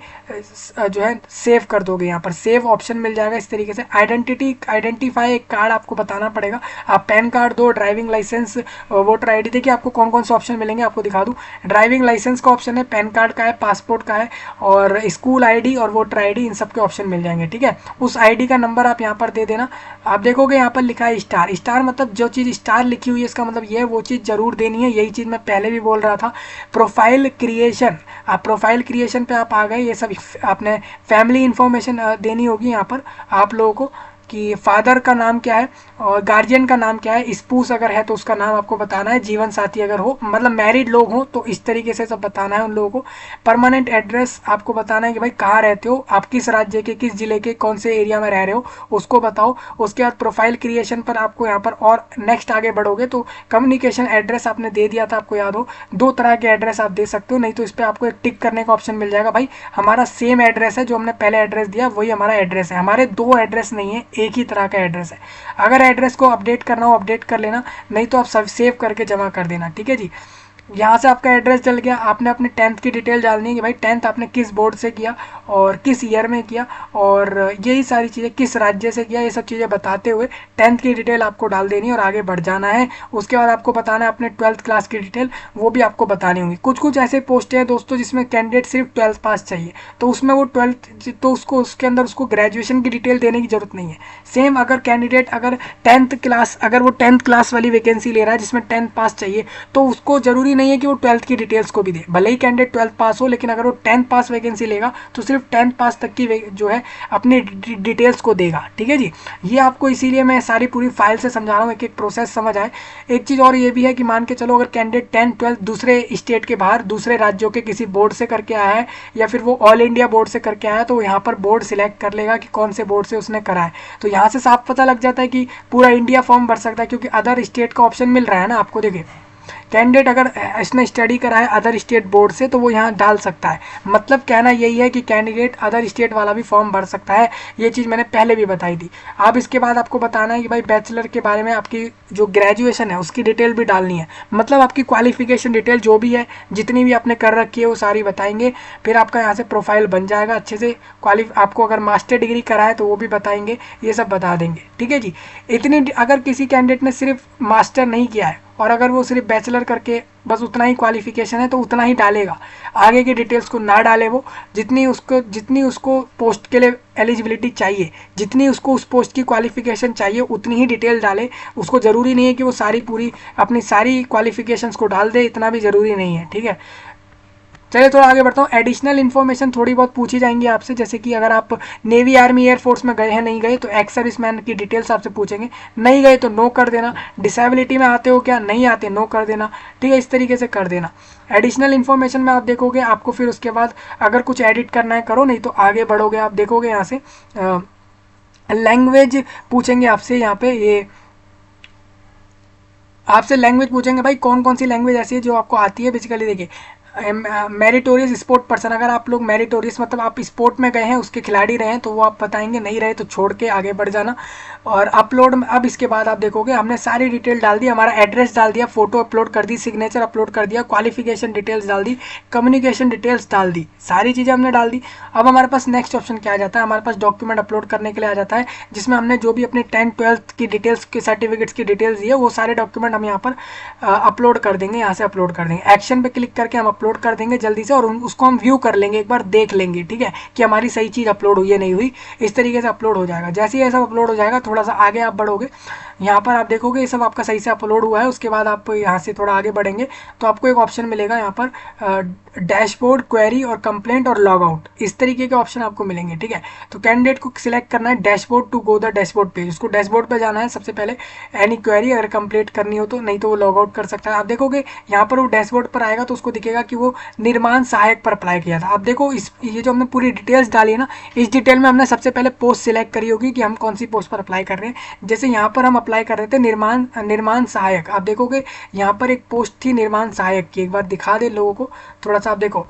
जो है सेव कर दोगे। यहाँ पर सेव ऑप्शन मिल जाएगा इस तरीके से। आइडेंटिफाई एक कार्ड आपको बताना पड़ेगा, आप पैन कार्ड दो, driving licence, voter I D. देखिए आपको कौन कौन से ऑप्शन मिलेंगे आपको दिखा दूँ। ड्राइविंग लाइसेंस का ऑप्शन है, पैन कार्ड का है, पासपोर्ट का है और स्कूल आई और वोटर आई इन सब के ऑप्शन मिल जाएंगे। ठीक है। उस आई का नंबर आप यहाँ पर दे देना। आप देखोगे यहाँ पर लिखा है स्टार। स्टार मतलब जो चीज़ स्टार लिखी हुई है इसका मतलब ये वो चीज़ जरूर देनी है। यही चीज़ मैं पहले भी बोल रहा था। प्रोफाइल क्रिएशन, आप प्रोफाइल क्रिएशन पे आप आ गए। ये सब आपने फैमिली इंफॉर्मेशन देनी होगी यहाँ पर आप लोगों को कि फादर का नाम क्या है और गार्जियन का नाम क्या है, स्पूस अगर है तो उसका नाम आपको बताना है, जीवन साथी अगर हो, मतलब मैरिड लोग हो तो इस तरीके से सब बताना है उन लोगों को। परमानेंट एड्रेस आपको बताना है कि भाई कहाँ रहते हो, आप किस राज्य के, किस जिले के, कौन से एरिया में रह रहे हो, उसको बताओ। उसके बाद प्रोफाइल क्रिएशन पर आपको यहाँ पर और नेक्स्ट आगे बढ़ोगे तो कम्युनिकेशन एड्रेस आपने दे दिया था, आपको याद हो 2 तरह के एड्रेस आप दे सकते हो, नहीं तो इस पर आपको एक टिक करने का ऑप्शन मिल जाएगा। भाई हमारा सेम एड्रेस है, जो हमने पहले एड्रेस दिया वही हमारा एड्रेस है, हमारे 2 एड्रेस नहीं है, एक ही तरह का एड्रेस है। अगर एड्रेस को अपडेट करना हो अपडेट कर लेना, नहीं तो आप सब सेव करके जमा कर देना। ठीक है जी। यहाँ से आपका एड्रेस चल गया। आपने अपने 10th की डिटेल डालनी है कि भाई 10th आपने किस बोर्ड से किया और किस ईयर में किया और यही सारी चीज़ें, किस राज्य से किया, ये सब चीज़ें बताते हुए 10th की डिटेल आपको डाल देनी है और आगे बढ़ जाना है। उसके बाद आपको बताना है अपने 12th क्लास की डिटेल, वो भी आपको बतानी होगी। कुछ कुछ ऐसे पोस्ट हैं दोस्तों जिसमें कैंडिडेट सिर्फ 12th पास चाहिए, तो उसमें वो 12th तो उसको उसके अंदर उसको ग्रेजुएशन की डिटेल देने की जरूरत नहीं है। सेम अगर कैंडिडेट अगर 10th क्लास, अगर वो 10th क्लास वाली वैकेंसी ले रहा है जिसमें 10th पास चाहिए, तो उसको जरूरी ज़रूरी नहीं है कि वो 12th की डिटेल्स को भी दे। भले ही कैंडिडेट 12th पास हो, लेकिन अगर वो 10th पास वैकेंसी लेगा तो सिर्फ 10th पास तक की जो है अपनी डिटेल्स को देगा। ठीक है जी, ये आपको इसीलिए मैं सारी पूरी फाइल से समझा रहा हूँ, एक एक प्रोसेस समझ आए। एक चीज़ और ये भी है कि मान के चलो अगर कैंडिडेट 10th 12th दूसरे स्टेट के बाहर दूसरे राज्यों के किसी बोर्ड से करके आया है, या फिर वो ऑल इंडिया बोर्ड से करके आया है, तो यहाँ पर बोर्ड सिलेक्ट कर लेगा कि कौन से बोर्ड से उसने करा है। तो यहाँ से साफ पता लग जाता है कि पूरा इंडिया फॉर्म भर सकता है, क्योंकि अदर स्टेट का ऑप्शन मिल रहा है ना आपको। देखिए कैंडिडेट अगर इसने स्टडी करा है अदर स्टेट बोर्ड से तो वो यहाँ डाल सकता है। मतलब कहना यही है कि कैंडिडेट अदर स्टेट वाला भी फॉर्म भर सकता है। ये चीज़ मैंने पहले भी बताई थी। अब इसके बाद आपको बताना है कि भाई बैचलर के बारे में आपकी जो ग्रेजुएशन है उसकी डिटेल भी डालनी है। मतलब आपकी क्वालिफिकेशन डिटेल जो भी है, जितनी भी आपने कर रखी है वो सारी बताएंगे। फिर आपका यहाँ से प्रोफाइल बन जाएगा अच्छे से। आपको अगर मास्टर डिग्री करा है तो वो भी बताएंगे, ये सब बता देंगे। ठीक है जी, इतनी अगर किसी कैंडिडेट ने सिर्फ मास्टर नहीं किया है और अगर वो सिर्फ बैचलर करके बस उतना ही क्वालिफिकेशन है तो उतना ही डालेगा, आगे की डिटेल्स को ना डाले। वो जितनी उसको पोस्ट के लिए एलिजिबिलिटी चाहिए, जितनी उसको उस पोस्ट की क्वालिफिकेशन चाहिए उतनी ही डिटेल डाले। उसको ज़रूरी नहीं है कि वो सारी पूरी अपनी सारी क्वालिफिकेशंस को डाल दे, इतना भी ज़रूरी नहीं है। ठीक है, चलिए थोड़ा आगे बढ़ता हूँ। एडिशनल इन्फॉर्मेशन थोड़ी बहुत पूछी जाएंगी आपसे, जैसे कि अगर आप नेवी आर्मी एयरफोर्स में गए हैं, नहीं गए तो एक्स सर्विसमैन की डिटेल्स आपसे पूछेंगे। नहीं गए तो नो कर देना। डिसेबिलिटी में आते हो क्या, नहीं आते, नो कर देना। ठीक है, इस तरीके से कर देना। एडिशनल इन्फॉर्मेशन में आप देखोगे, आपको फिर उसके बाद अगर कुछ एडिट करना है करो, नहीं तो आगे बढ़ोगे। आप देखोगे यहाँ से लैंग्वेज पूछेंगे आपसे। यहाँ पे ये आपसे लैंग्वेज पूछेंगे, भाई कौन कौन सी लैंग्वेज ऐसी है जो आपको आती है। बेसिकली देखिए मेरिटोरियस स्पोर्ट पर्सन, अगर आप लोग मेरिटोरियस मतलब आप स्पोर्ट में गए हैं, उसके खिलाड़ी रहे हैं तो वो आप बताएंगे, नहीं रहे तो छोड़ के आगे बढ़ जाना। और अपलोड में अब इसके बाद आप देखोगे हमने सारी डिटेल डाल दी, हमारा एड्रेस डाल दिया, फोटो अपलोड कर दी, सिग्नेचर अपलोड कर दिया, क्वालिफिकेशन डिटेल्स डाल दी, कम्युनिकेशन डिटेल्स डाल दी, सारी चीज़ें हमने डाल दी। अब हमारे पास नेक्स्ट ऑप्शन क्या आ जाता है, हमारे पास डॉक्यूमेंट अपलोड करने के लिए आ जाता है, जिसमें हमने जो भी अपने 10th 12th की डिटेल्स के सर्टिफिकेट्स की डिटेल्स दी है वो सारे डॉक्यूमेंट हम यहाँ पर अपलोड कर देंगे। यहाँ से अपलोड कर देंगे, एक्शन पे क्लिक करके हम अपलोड कर देंगे जल्दी से, और उसको हम व्यू कर लेंगे, एक बार देख लेंगे। ठीक है, कि हमारी सही चीज़ अपलोड हुई है नहीं हुई। इस तरीके से अपलोड हो जाएगा। जैसे ही ये सब अपलोड हो जाएगा, थोड़ा सा आगे आप बढ़ोगे, यहाँ पर आप देखोगे ये सब आपका सही से अपलोड हुआ है। उसके बाद आप यहाँ से थोड़ा आगे बढ़ेंगे तो आपको एक ऑप्शन मिलेगा यहाँ पर डैशबोर्ड, क्वेरी और कंप्लेंट और लॉग आउट, इस तरीके के ऑप्शन आपको मिलेंगे। ठीक है, तो कैंडिडेट को सिलेक्ट करना है dashboard to go the dashboard page. उसको डैशबोर्ड पे जाना है सबसे पहले, एनी क्वेरी अगर कंप्लीट करनी हो तो, नहीं तो वो लॉग आउट कर सकता है। आप देखोगे यहाँ पर वो डैशबोर्ड पर आएगा तो उसको दिखेगा कि वो निर्माण सहायक पर अप्लाई किया था। आप देखो ये जो हमने पूरी डिटेल्स डाली है ना, इस डिटेल में हमने सबसे पहले पोस्ट सिलेक्ट करी होगी कि हम कौन सी पोस्ट पर अप्लाई कर रहे हैं। जैसे यहाँ पर हम अप्लाई कर रहे थे निर्माण सहायक। आप देखोगे यहाँ पर एक पोस्ट थी निर्माण सहायक की, एक बार दिखा दे लोगों को थोड़ा सा। आप देखो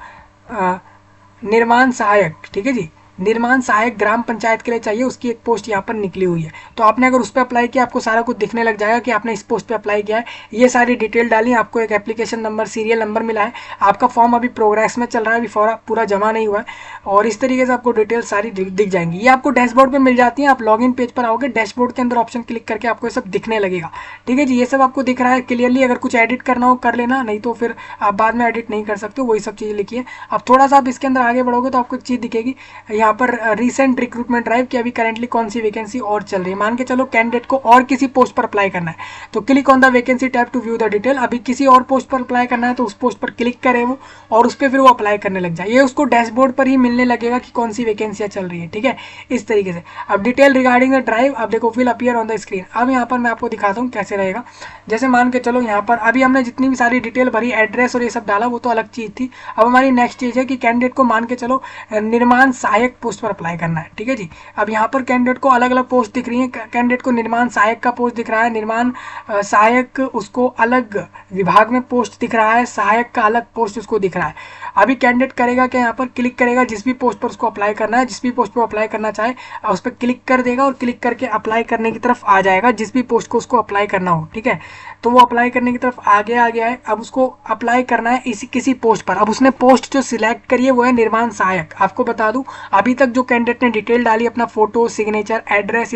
निर्माण सहायक, ठीक है जी, निर्माण सहायक ग्राम पंचायत के लिए चाहिए, उसकी एक पोस्ट यहाँ पर निकली हुई है। तो आपने अगर उस पर अप्लाई किया, आपको सारा कुछ दिखने लग जाएगा कि आपने इस पोस्ट पे अप्लाई किया है। ये सारी डिटेल डाली, आपको एक एप्लीकेशन नंबर, सीरियल नंबर मिला है। आपका फॉर्म अभी प्रोग्रेस में चल रहा है, अभी पूरा जमा नहीं हुआ है। और इस तरीके से आपको डिटेल सारी दिख जाएंगी। ये आपको डैशबोर्ड पर मिल जाती है। आप लॉगिन पेज पर आओगे, डैशबोर्ड के अंदर ऑप्शन क्लिक करके आपको ये सब दिखने लगेगा। ठीक है जी, ये सब आपको दिख रहा है क्लियरली। अगर कुछ एडिट करना हो कर लेना, नहीं तो फिर आप बाद में एडिट नहीं कर सकते, वही सब चीज़ें लिखी है। अब थोड़ा सा आप इसके अंदर आगे बढ़ोगे तो आपको एक चीज़ दिखेगी यहाँ पर रिसेंट रिक्रूटमेंट ड्राइव की अभी करंटली कौन सी वैकेंसी और चल रही है। मान के चलो कैंडिडेट को और किसी पोस्ट पर अप्लाई करना है तो click on the vacancy tab to view the detail. अभी किसी और पोस्ट पर अप्लाई करना है तो उस पोस्ट पर क्लिक करे वो, और उस पर फिर वो अप्लाई करने लग जाए। ये उसको डैशबोर्ड पर ही मिलने लगेगा कि कौन सी वैकेंसियाँ चल रही है। ठीक है, इस तरीके से। अब डिटेल रिगार्डिंग द ड्राइव आप देखो will appear on the screen. अब यहाँ पर मैं आपको दिखाता हूँ कैसे रहेगा। जैसे मान के चलो यहाँ पर अभी हमने जितनी भी सारी डिटेल भरी, एड्रेस और ये सब डाला, वो तो अलग चीज़ थी। अब हमारी नेक्स्ट चीज़ है कि कैंडिडेट को मान के चलो निर्माण सहायक पोस्ट पर अप्लाई करना है। ठीक है जी, अब यहाँ पर कैंडिडेट को अलग अलग पोस्ट दिख रही है। कैंडिडेट को निर्माण सहायक का पोस्ट दिख रहा है, निर्माण सहायक उसको अलग विभाग में पोस्ट दिख रहा है, सहायक का अलग पोस्ट उसको दिख रहा है। अभी कैंडिडेट करेगा क्या, यहाँ पर क्लिक करेगा, जिस भी पोस्ट पर उसको अप्लाई करना है, जिस भी पोस्ट पर अप्लाई करना चाहे उस पर क्लिक कर देगा और क्लिक करके अप्लाई करने की तरफ आ जाएगा, जिस भी पोस्ट को उसको अप्लाई करना हो। ठीक है, तो वो अप्लाई करने की तरफ आगे आ गया है। अब उसको अप्लाई करना है किसी पोस्ट पर। अब उसने पोस्ट जो सिलेक्ट करी है वो है निर्माण सहायक। आपको बता दूं, अभी तक जो कैंडिडेट ने डिटेल डाली, अपना फोटो, सिग्नेचर, एड्रेस,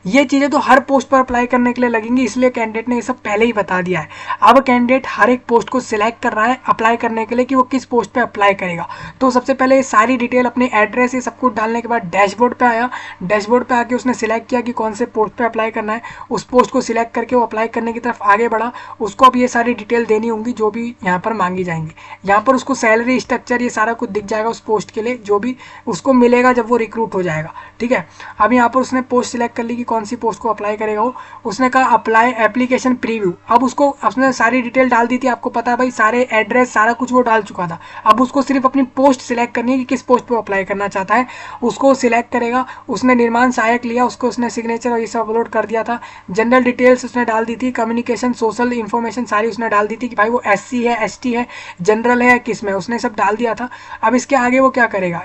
ये चीज़ें तो हर पोस्ट पर अप्लाई करने के लिए लगेंगी, इसलिए कैंडिडेट ने ये सब पहले ही बता दिया है। अब कैंडिडेट हर एक पोस्ट को सिलेक्ट कर रहा है अप्लाई करने के लिए कि वो किस पोस्ट पे अप्लाई करेगा। तो सबसे पहले ये सारी डिटेल, अपने एड्रेस, ये सब कुछ डालने के बाद डैशबोर्ड पे आया। डैशबोर्ड पे आके उसने सिलेक्ट किया कि कौन से पोस्ट पे अप्लाई करना है। उस पोस्ट को सिलेक्ट करके वो अप्लाई करने की तरफ आगे बढ़ा। उसको अब ये सारी डिटेल देनी होंगी जो भी यहाँ पर मांगी जाएंगी। यहाँ पर उसको सैलरी स्ट्रक्चर, ये सारा कुछ दिख जाएगा उस पोस्ट के लिए, जो भी उसको मिलेगा जब वो रिक्रूट हो जाएगा। ठीक है, अब यहाँ पर उसने पोस्ट सिलेक्ट कर ली कि कौन सी पोस्ट को अप्लाई करेगा वो। उसने कहा अप्लाई एप्लीकेशन प्रीव्यू। अब उसको उसने सारी डिटेल डाल दी थी, आपको पता है भाई, सारे एड्रेस सारा कुछ वो डाल चुका था। अब उसको सिर्फ अपनी पोस्ट सिलेक्ट करनी है कि किस पोस्ट पर अप्लाई करना चाहता है, उसको सिलेक्ट करेगा। उसने निर्माण सहायक लिया, उसको उसने सिग्नेचर और ये सब अपलोड कर दिया था। जनरल डिटेल्स उसने डाल दी थी, कम्युनिकेशन, सोशल इन्फॉर्मेशन सारी उसने डाल दी थी कि भाई वो SC है, ST है, जनरल है, किस में, उसने सब डाल दिया था। अब इसके आगे वो क्या करेगा,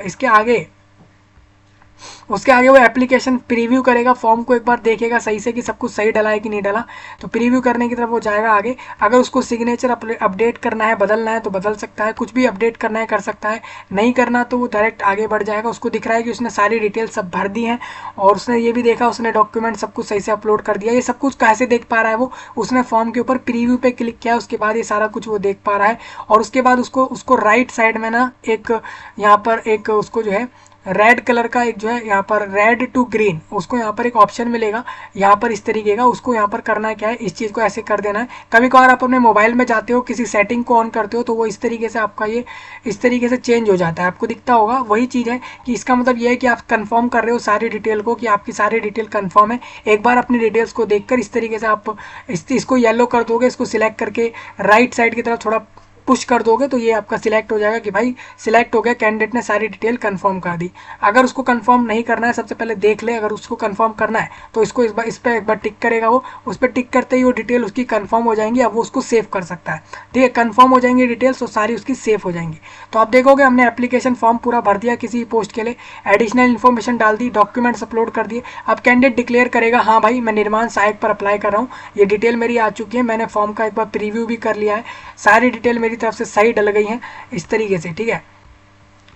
उसके आगे वो एप्लीकेशन प्रीव्यू करेगा, फॉर्म को एक बार देखेगा सही से कि सब कुछ सही डला है कि नहीं डला। तो प्रीव्यू करने की तरफ वो जाएगा आगे। अगर उसको सिग्नेचर अपडेट करना है, बदलना है तो बदल सकता है, कुछ भी अपडेट करना है कर सकता है, नहीं करना तो वो डायरेक्ट आगे बढ़ जाएगा। उसको दिख रहा है कि उसने सारी डिटेल सब भर दी हैं और उसने ये भी देखा, उसने डॉक्यूमेंट सब कुछ सही से अपलोड कर दिया। ये सब कुछ कैसे देख पा रहा है वो, उसने फॉर्म के ऊपर प्रीव्यू पे क्लिक किया, उसके बाद ये सारा कुछ वो देख पा रहा है। और उसके बाद उसको राइट साइड में ना एक यहाँ पर एक उसको जो है रेड कलर का एक जो है यहाँ पर रेड टू ग्रीन, उसको यहाँ पर एक ऑप्शन मिलेगा यहाँ पर इस तरीके का। उसको यहाँ पर करना क्या है, इस चीज़ को ऐसे कर देना है। कभी कभार आप अपने मोबाइल में जाते हो, किसी सेटिंग को ऑन करते हो तो वो इस तरीके से आपका ये इस तरीके से चेंज हो जाता है, आपको दिखता होगा। वही चीज़ है कि इसका मतलब ये है कि आप कंफर्म कर रहे हो सारी डिटेल को, कि आपकी सारी डिटेल कंफर्म है। एक बार अपनी डिटेल्स को देखकर इस तरीके से आप इसको येलो कर दोगे, इसको सिलेक्ट करके राइट साइड की तरफ थोड़ा पुश कर दोगे तो ये आपका सिलेक्ट हो जाएगा कि भाई सिलेक्ट हो गया, कैंडिडेट ने सारी डिटेल कंफर्म कर दी। अगर उसको कंफर्म नहीं करना है, सबसे पहले देख ले, अगर उसको कंफर्म करना है तो इसको इस पर एक बार टिक करेगा वो, उस पर टिक करते ही वो डिटेल उसकी कंफर्म हो जाएंगी। अब वो उसको सेव कर सकता है। ठीक है, कंफर्म हो जाएंगी डिटेल्स तो सारी उसकी सेव हो जाएंगी। तो आप देखोगे हमने एप्लीकेशन फॉर्म पूरा भर दिया किसी पोस्ट के लिए, एडिशनल इन्फॉर्मेशन डाल दी, डॉक्यूमेंट्स अपलोड कर दिए। अब कैंडिडेट डिक्लेयर करेगा हाँ भाई मैं निर्माण सहायक पर अप्लाई कर रहा हूँ, ये डिटेल मेरी आ चुकी है, मैंने फॉर्म का एक बार प्रीव्यू भी कर लिया है, सारी डिटेल मेरी तरफ से सही डल गई हैं इस तरीके से। ठीक है,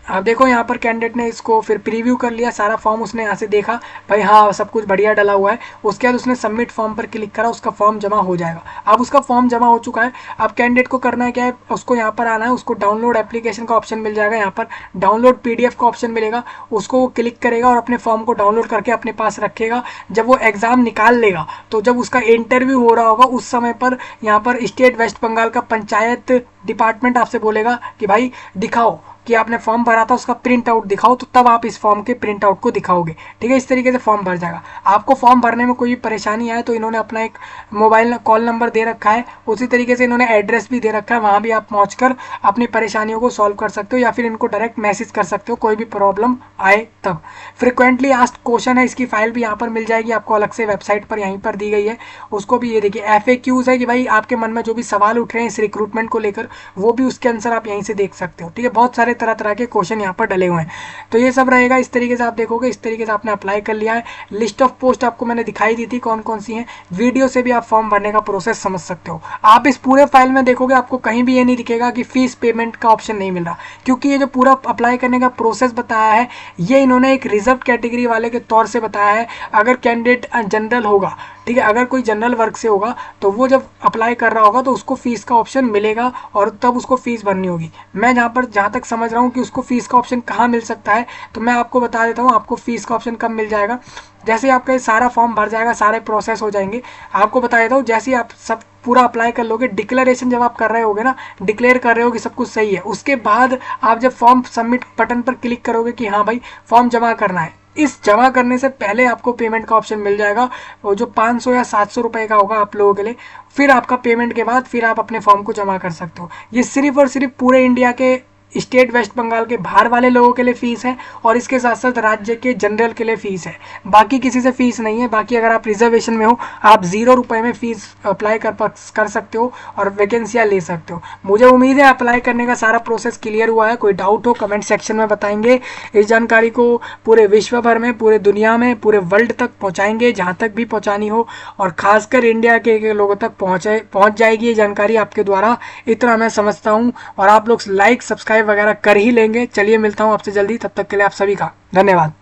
आप देखो यहाँ पर कैंडिडेट ने इसको फिर प्रीव्यू कर लिया, सारा फॉर्म उसने यहाँ से देखा, भाई हाँ सब कुछ बढ़िया डला हुआ है। उसके बाद उसने सबमिट फॉर्म पर क्लिक करा, उसका फॉर्म जमा हो जाएगा। अब उसका फॉर्म जमा हो चुका है। अब कैंडिडेट को करना है क्या है, उसको यहाँ पर आना है, उसको डाउनलोड एप्लीकेशन का ऑप्शन मिल जाएगा, यहाँ पर डाउनलोड PDF का ऑप्शन मिलेगा, उसको वो क्लिक करेगा और अपने फॉर्म को डाउनलोड करके अपने पास रखेगा। जब वो एग्जाम निकाल लेगा तो जब उसका इंटरव्यू हो रहा होगा उस समय पर यहाँ पर स्टेट वेस्ट बंगाल का पंचायत डिपार्टमेंट आपसे बोलेगा कि भाई दिखाओ कि आपने फॉर्म भरा था, उसका प्रिंट आउट दिखाओ, तो तब आप इस फॉर्म के प्रिंट आउट को दिखाओगे। ठीक है, इस तरीके से फॉर्म भर जाएगा। आपको फॉर्म भरने में कोई भी परेशानी आए तो इन्होंने अपना एक मोबाइल कॉल नंबर दे रखा है, उसी तरीके से इन्होंने एड्रेस भी दे रखा है, वहाँ भी आप पहुँचकर अपनी परेशानियों को सॉल्व कर सकते हो या फिर इनको डायरेक्ट मैसेज कर सकते हो कोई भी प्रॉब्लम आए तब। फ्रिक्वेंटली आस्क्ड क्वेश्चन है, इसकी फाइल भी यहाँ पर मिल जाएगी आपको, अलग से वेबसाइट पर यहीं पर दी गई है, उसको भी ये देखिए। FAQs है कि भाई आपके मन में जो भी सवाल उठ रहे हैं इस रिक्रूटमेंट को लेकर, वो भी उसके आंसर आप यहीं से देख सकते हो। ठीक है, बहुत सारे तरह तरह के क्वेश्चन यहाँ पर डले हुए हैं। तो ये सब रहेगा, इस तरीके से आप देखोगे, इस तरीके से आपने अप्लाई कर लिया है। लिस्ट ऑफ पोस्ट आपको मैंने दिखाई दी थी कौन कौन सी हैं, वीडियो से भी आप फॉर्म भरने का प्रोसेस समझ सकते हो। आप इस पूरे फाइल में देखोगे आपको कहीं भी ये नहीं दिखेगा कि फीस पेमेंट का ऑप्शन नहीं मिल रहा, क्योंकि ये जो पूरा अप्लाई करने का प्रोसेस बताया है ये इन्होंने एक रिजर्व कैटेगरी वाले के तौर से बताया है। अगर कैंडिडेट जनरल होगा, ठीक है, अगर कोई जनरल वर्ग से होगा तो वो जब अप्लाई कर रहा होगा तो उसको फीस का ऑप्शन मिलेगा और तब उसको फीस भरनी होगी। मैं जहाँ तक समझ रहा हूँ कि उसको फीस का ऑप्शन कहाँ मिल सकता है, तो मैं आपको बता देता हूँ आपको फीस का ऑप्शन कब मिल जाएगा। जैसे ही आपका सारा फॉर्म भर जाएगा, सारे प्रोसेस हो जाएंगे, आपको बता देता हूँ, जैसे ही आप सब पूरा अप्लाई कर लोगे, डिक्लेरेशन जब आप कर रहे होगे ना, डिक्लेयर कर रहे हो कि सब कुछ सही है, उसके बाद आप जब फॉर्म सबमिट बटन पर क्लिक करोगे कि हाँ भाई फॉर्म जमा करना है, इस जमा करने से पहले आपको पेमेंट का ऑप्शन मिल जाएगा, वो जो 500 या 700 रुपये का होगा आप लोगों के लिए। फिर आपका पेमेंट के बाद फिर आप अपने फॉर्म को जमा कर सकते हो। ये सिर्फ और सिर्फ पूरे इंडिया के स्टेट वेस्ट बंगाल के बाहर वाले लोगों के लिए फीस है और इसके साथ साथ राज्य के जनरल के लिए फीस है, बाकी किसी से फीस नहीं है। बाकी अगर आप रिजर्वेशन में हो आप 0 रुपये में फीस अप्लाई कर सकते हो और वैकेंसियाँ ले सकते हो। मुझे उम्मीद है अप्लाई करने का सारा प्रोसेस क्लियर हुआ है। कोई डाउट हो कमेंट सेक्शन में बताएंगे। इस जानकारी को पूरे विश्व भर में, पूरे दुनिया में, पूरे वर्ल्ड तक पहुँचाएंगे, जहाँ तक भी पहुँचानी हो, और खासकर इंडिया के लोगों तक पहुँच जाएगी ये जानकारी आपके द्वारा, इतना मैं समझता हूँ। और आप लोग लाइक सब्सक्राइब सब्सक्राइब वगैरह कर ही लेंगे। चलिए मिलता हूँ आपसे जल्दी, तब तक के लिए आप सभी का धन्यवाद।